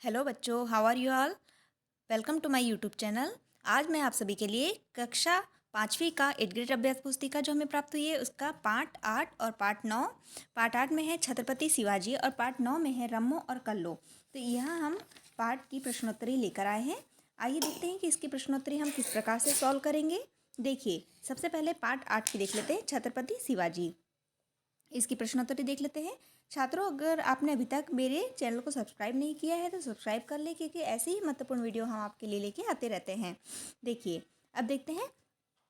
Hello बच्चों, how are you all. Welcome to my YouTube channel. आज मैं आप सभी के लिए कक्षा 5वीं का 8th ग्रेड अभ्यास पुस्तिका जो हमें प्राप्त हुई है उसका पार्ट 8 और पार्ट 9। पार्ट 8 में है छत्रपति शिवाजी और पार्ट 9 में है रम्मो और कल्लो। तो यहाँ हम पार्ट की प्रश्नोत्तरी लेकर आए हैं। आइए देखते हैं कि इसकी प्रश्नोत्तरी हम किस प्रकार से सॉल्व करेंगे। देखिए, सबसे पहले पार्ट 8 की देख लेते हैं, छत्रपति शिवाजी। इसकी प्रश्नोत्तरी देख लेते हैं। छात्रों, अगर आपने अभी तक मेरे चैनल को सब्सक्राइब नहीं किया है तो सब्सक्राइब कर ले, क्योंकि ऐसे ही महत्वपूर्ण वीडियो हम आपके लिए लेके आते रहते हैं। देखिए, अब देखते हैं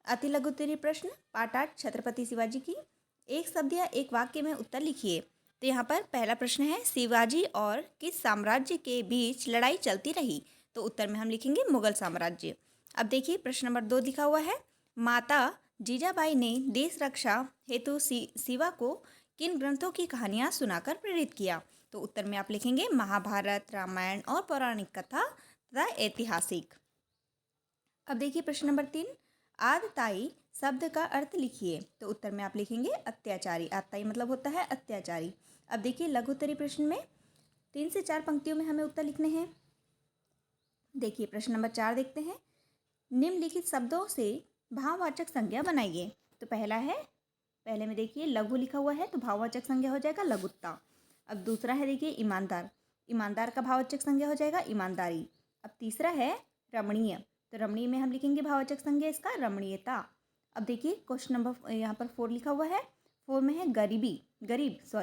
अति लघु उत्तरीय प्रश्न पार्ट 8 छत्रपति शिवाजी की। एक शब्द या एक वाक्य में उत्तर लिखिए। तो यहाँ पर पहला प्रश्न है, शिवाजी और किस साम्राज्य के बीच लड़ाई चलती रही। तो उत्तर में हम लिखेंगे मुगल साम्राज्य। अब देखिए प्रश्न नंबर 2 लिखा हुआ है, माता जीजाबाई ने देश रक्षा हेतु शिवा को किन ग्रंथों की कहानियाँ सुनाकर प्रेरित किया। तो उत्तर में आप लिखेंगे महाभारत, रामायण और पौराणिक कथा तथा ऐतिहासिक। अब देखिए प्रश्न नंबर 3, आदताई शब्द का अर्थ लिखिए। तो उत्तर में आप लिखेंगे अत्याचारी। आदताई मतलब होता है अत्याचारी। अब देखिए लघु उत्तरीय प्रश्न में 3 से 4 पंक्तियों में हमें उत्तर लिखने हैं। देखिए प्रश्न नंबर 4 देखते हैं, निम्नलिखित शब्दों से भाववाचक संज्ञा बनाइए। तो पहला है, पहले में देखिए लघु लिखा हुआ है तो भाववाचक संज्ञा हो जाएगा लघुता। अब दूसरा है देखिए ईमानदार, ईमानदार का भाववाचक संज्ञा हो जाएगा ईमानदारी। अब तीसरा है रमणीय, तो रमणीय में हम लिखेंगे भाववाचक संज्ञा इसका रमणीयता। अब देखिए क्वेश्चन नंबर यहाँ पर 4 लिखा हुआ है, 4 में है गरीब, तो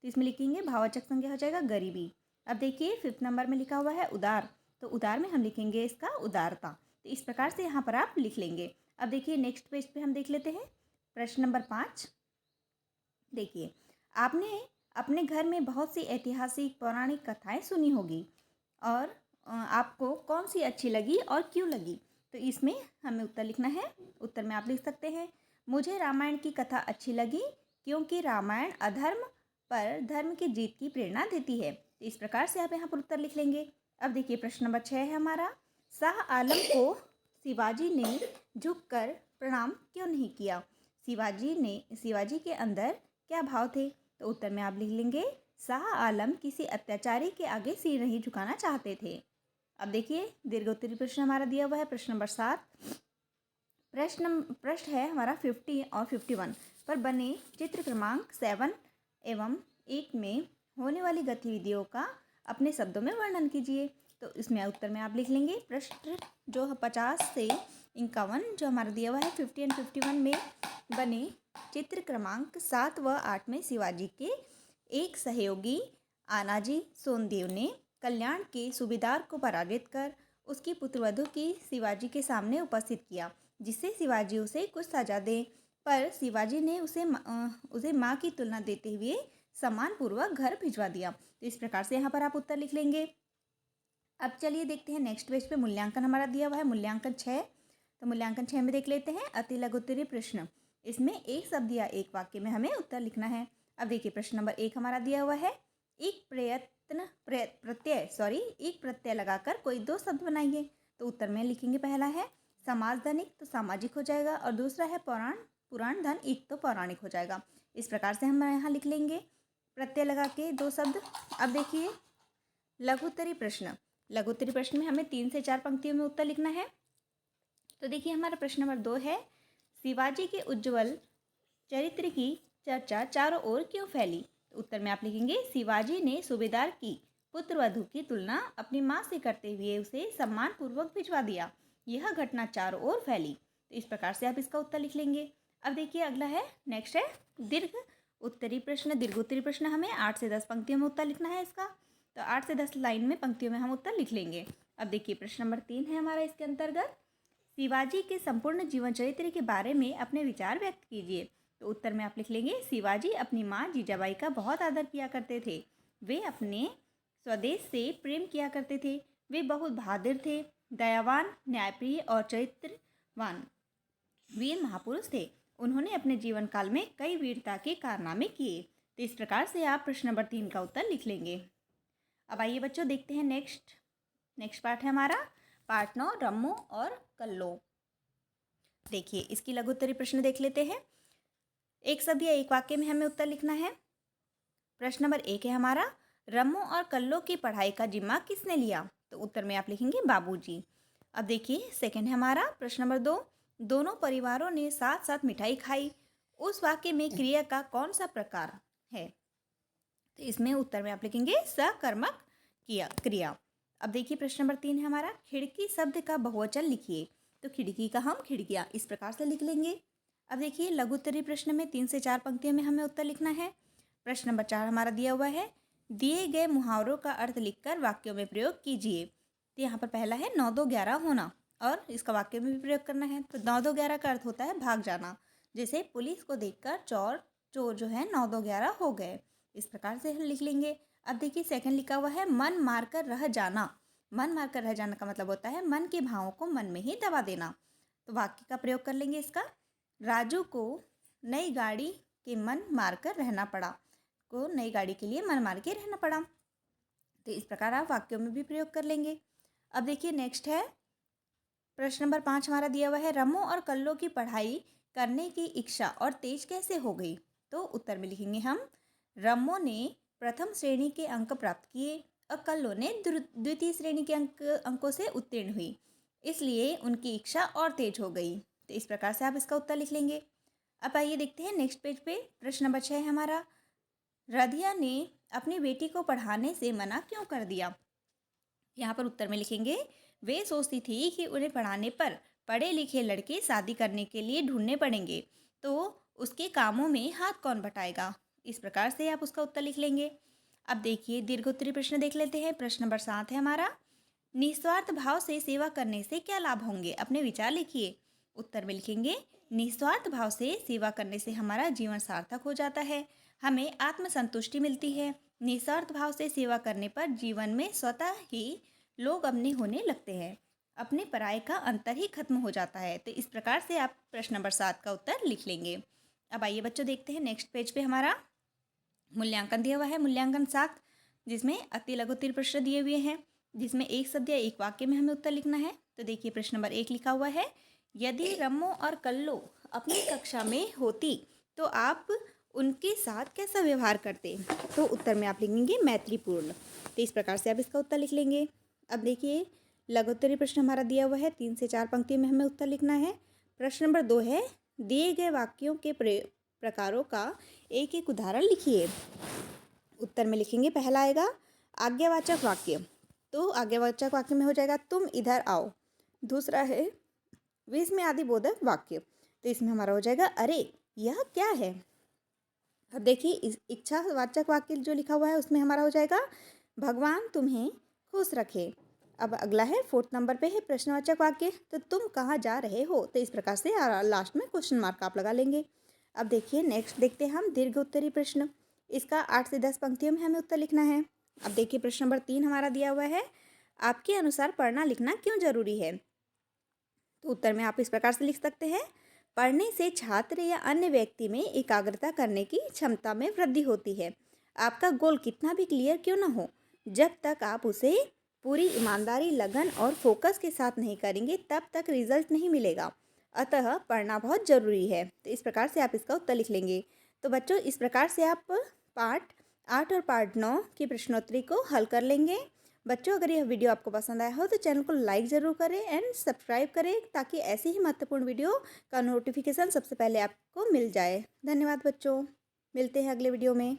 इसमें लिखेंगे भाववाचक संज्ञा हो जाएगा गरीबी। अब देखिए 5th नंबर में लिखा हुआ है उदार, तो उदार में हम लिखेंगे इसका उदारता। तो इस प्रकार से यहाँ पर आप लिख लेंगे। अब देखिए नेक्स्ट पेज पे हम देख लेते हैं प्रश्न नंबर 5। देखिए, आपने अपने घर में बहुत सी ऐतिहासिक पौराणिक कथाएं सुनी होगी और आपको कौन सी अच्छी लगी और क्यों लगी। तो इसमें हमें उत्तर लिखना है। उत्तर में आप लिख सकते हैं, मुझे रामायण की कथा अच्छी लगी क्योंकि रामायण अधर्म पर धर्म की जीत की प्रेरणा देती है। तो इस प्रकार से आप यहाँ पर उत्तर लिख लेंगे। अब देखिए प्रश्न नंबर 6 है हमारा, शाह आलम को शिवाजी ने झुककर प्रणाम क्यों नहीं किया। शिवाजी के अंदर क्या भाव थे। तो उत्तर में आप लिख लेंगे, शाह आलम किसी अत्याचारी के आगे सिर नहीं झुकाना चाहते थे। अब देखिए दीर्घोत्तरीय प्रश्न हमारा दिया हुआ है प्रश्न नंबर 7। प्रश्न है हमारा 50 और 51 पर बने चित्र क्रमांक 7 एवं 8 में होने वाली गतिविधियों का अपने शब्दों में वर्णन कीजिए। तो इसमें उत्तर में आप लिख लेंगे प्रश्न जो 50 से 51 जो हमारा दिया हुआ है 50 एंड 51 में बने चित्र क्रमांक 7 व 8 में शिवाजी के एक सहयोगी आनाजी सोनदेव ने कल्याण के सूबेदार को पराजित कर उसकी पुत्रवधू की शिवाजी के सामने उपस्थित किया, जिससे शिवाजी उसे कुछ सजा दे, पर शिवाजी ने उसे माँ की तुलना देते हुए सम्मानपूर्वक घर भिजवा दिया। तो इस प्रकार से यहाँ पर आप उत्तर लिख लेंगे। अब चलिए देखते हैं नेक्स्ट पेज पे मूल्यांकन हमारा दिया हुआ है मूल्यांकन 6। तो मूल्यांकन 6 में देख लेते हैं अति लघु उत्तरीय प्रश्न। इसमें एक शब्द या एक वाक्य में हमें उत्तर लिखना है। अब देखिए प्रश्न नंबर 1 हमारा दिया हुआ है, एक प्रत्यय लगाकर कोई 2 शब्द बनाइए। तो उत्तर में लिखेंगे, पहला है समाजधनिक तो सामाजिक हो जाएगा और दूसरा है पुराण धन एक तो पौराणिक हो जाएगा। इस प्रकार से हम यहाँ लिख लेंगे प्रत्यय लगा के 2 शब्द। अब देखिए लघु उत्तरीय प्रश्न में हमें 3 से 4 पंक्तियों में उत्तर लिखना है। तो देखिए हमारा प्रश्न नंबर 2 है, शिवाजी के उज्जवल चरित्र की चर्चा चारों ओर क्यों फैली। तो उत्तर में आप लिखेंगे, शिवाजी ने सूबेदार की पुत्रवधू की तुलना अपनी माँ से करते हुए उसे सम्मानपूर्वक भिजवा दिया, यह घटना चारों ओर फैली। तो इस प्रकार से आप इसका उत्तर लिख लेंगे। अब देखिए अगला है, नेक्स्ट है दीर्घ उत्तरीय प्रश्न हमें 8 से 10 पंक्तियों में उत्तर लिखना है इसका। तो 8 से 10 लाइन में पंक्तियों में हम उत्तर लिख लेंगे। अब देखिए प्रश्न नंबर 3 है हमारा इसके अंतर्गत, शिवाजी के संपूर्ण जीवन चरित्र के बारे में अपने विचार व्यक्त कीजिए। तो उत्तर में आप लिख लेंगे, शिवाजी अपनी माँ जीजाबाई का बहुत आदर किया करते थे, वे अपने स्वदेश से प्रेम किया करते थे, वे बहुत बहादुर थे, दयावान, न्यायप्रिय और चरित्रवान वीर महापुरुष थे, उन्होंने अपने जीवन काल में कई वीरता के कारनामे किए। तो इस प्रकार से आप प्रश्न नंबर 3 का उत्तर लिख लेंगे। अब आइए बच्चों देखते हैं नेक्स्ट पार्ट है हमारा पार्ट 9 रम्मो और कल्लो। देखिए इसकी लघु उत्तरीय प्रश्न देख लेते हैं। एक शब्द या एक वाक्य में हमें उत्तर लिखना है। प्रश्न नंबर 1 है हमारा, रम्मो और कल्लो की पढ़ाई का जिम्मा किसने लिया? तो उत्तर में आप लिखेंगे बाबूजी। अब देखिए सेकंड है हमारा प्रश्न नंबर 2, दोनों परिवारों ने साथ साथ मिठाई खाई, उस वाक्य में क्रिया का कौन सा प्रकार है? तो इसमें उत्तर में आप लिखेंगे सकर्मक क्रिया। अब देखिए प्रश्न नंबर 3 है हमारा, खिड़की शब्द का बहुवचन लिखिए। तो खिड़की का हम खिड़कियाँ इस प्रकार से लिख लेंगे। अब देखिए लघु उत्तरीय प्रश्न में 3 से 4 पंक्तियों में हमें उत्तर लिखना है। प्रश्न नंबर 4 हमारा दिया हुआ है, दिए गए मुहावरों का अर्थ लिखकर वाक्यों में प्रयोग कीजिए। तो यहाँ पर पहला है 9 2 11 होना, और इसका वाक्य में भी प्रयोग करना है। तो 9 2 11 का अर्थ होता है भाग जाना, जैसे पुलिस को देखकर चोर जो है 9 2 11 हो गए, इस प्रकार से हम लिख लेंगे। अब देखिए सेकंड लिखा हुआ है मन मारकर रह जाना। मन मारकर रह जाना का मतलब होता है मन के भावों को मन में ही दबा देना। तो वाक्य का प्रयोग कर लेंगे इसका, राजू को नई गाड़ी के मन मारकर रहना पड़ा, को नई गाड़ी के लिए मन मार के रहना पड़ा। तो इस प्रकार आप वाक्यों में भी प्रयोग कर लेंगे। अब देखिए नेक्स्ट है प्रश्न नंबर 5 हमारा दिया हुआ है, रमो और कल्लो की पढ़ाई करने की इच्छा और तेज कैसे हो गई? तो उत्तर में लिखेंगे हम, रमो ने प्रथम श्रेणी के अंक प्राप्त किए और कल्लो ने द्वितीय श्रेणी के अंकों से उत्तीर्ण हुई, इसलिए उनकी इच्छा और तेज हो गई। तो इस प्रकार से आप इसका उत्तर लिख लेंगे। अब आइए देखते हैं नेक्स्ट पेज पे प्रश्न नंबर 6 है हमारा, रधिया ने अपनी बेटी को पढ़ाने से मना क्यों कर दिया? यहाँ पर उत्तर में लिखेंगे, वे सोचती थी कि उन्हें पढ़ाने पर पढ़े लिखे लड़के शादी करने के लिए ढूंढने पड़ेंगे, तो उसके कामों में हाथ कौन बटाएगा। इस प्रकार से आप उसका उत्तर लिख लेंगे। अब देखिए दीर्घोत्तरीय प्रश्न देख लेते हैं। प्रश्न नंबर 7 है हमारा, निस्वार्थ भाव से सेवा करने से क्या लाभ होंगे? अपने विचार लिखिए। उत्तर में लिखेंगे, निस्वार्थ भाव से सेवा करने से हमारा जीवन सार्थक हो जाता है, हमें आत्मसंतुष्टि मिलती है। निस्वार्थ भाव से सेवा करने पर जीवन में स्वतः ही लोग अपने होने लगते हैं, अपने पराये का अंतर ही खत्म हो जाता है। तो इस प्रकार से आप प्रश्न नंबर 7 का उत्तर लिख लेंगे। अब आइए बच्चों देखते हैं नेक्स्ट पेज पे हमारा मूल्यांकन दिया हुआ है, मूल्यांकन 7, जिसमें अति लघु उत्तरीय प्रश्न दिए हुए हैं, जिसमें एक शब्द या एक वाक्य में हमें उत्तर लिखना है। तो देखिए प्रश्न नंबर 1 लिखा हुआ है, यदि रम्मो और कल्लो अपनी कक्षा में होती तो आप उनके साथ कैसा व्यवहार करते? तो उत्तर में आप लिखेंगे मैत्रीपूर्ण। तो इस प्रकार से आप इसका उत्तर लिख लेंगे। अब देखिए लघु उत्तरीय प्रश्न हमारा दिया हुआ है, 3 से 4 पंक्तियों में हमें उत्तर लिखना है। प्रश्न नंबर 2 है, दिए गए वाक्यों के प्रकारों का एक एक उदाहरण लिखिए। उत्तर में लिखेंगे, पहला आएगा आज्ञावाचक वाक्य। तो आज्ञावाचक वाक्य में हो जाएगा तुम इधर आओ। दूसरा है विस्मयादिबोधक वाक्य, तो इसमें हमारा हो जाएगा अरे यह क्या है। अब देखिए इस इच्छावाचक वाक्य जो लिखा हुआ है उसमें हमारा हो जाएगा भगवान तुम्हें खुश रखे। अब अगला है 4th नंबर पे है प्रश्नवाचक वाक्य, तो तुम कहाँ जा रहे हो। तो इस प्रकार से लास्ट में क्वेश्चन मार्क आप लगा लेंगे। अब देखिए नेक्स्ट देखते हैं हम दीर्घ उत्तरीय प्रश्न, इसका 8 से 10 पंक्तियों में हमें उत्तर लिखना है। अब देखिए प्रश्न नंबर 3 हमारा दिया हुआ है, आपके अनुसार पढ़ना लिखना क्यों जरूरी है? तो उत्तर में आप इस प्रकार से लिख सकते हैं, पढ़ने से छात्र या अन्य व्यक्ति में एकाग्रता करने की क्षमता में वृद्धि होती है। आपका गोल कितना भी क्लियर क्यों ना हो, जब तक आप उसे पूरी ईमानदारी, लगन और फोकस के साथ नहीं करेंगे तब तक रिजल्ट नहीं मिलेगा। अतः पढ़ना बहुत ज़रूरी है। तो इस प्रकार से आप इसका उत्तर लिख लेंगे। तो बच्चों इस प्रकार से आप पार्ट 8 और पार्ट 9 की प्रश्नोत्तरी को हल कर लेंगे। बच्चों अगर यह वीडियो आपको पसंद आया हो तो चैनल को लाइक ज़रूर करें एंड सब्सक्राइब करें, ताकि ऐसी ही महत्वपूर्ण वीडियो का नोटिफिकेशन सबसे पहले आपको मिल जाए। धन्यवाद बच्चों, मिलते हैं अगले वीडियो में।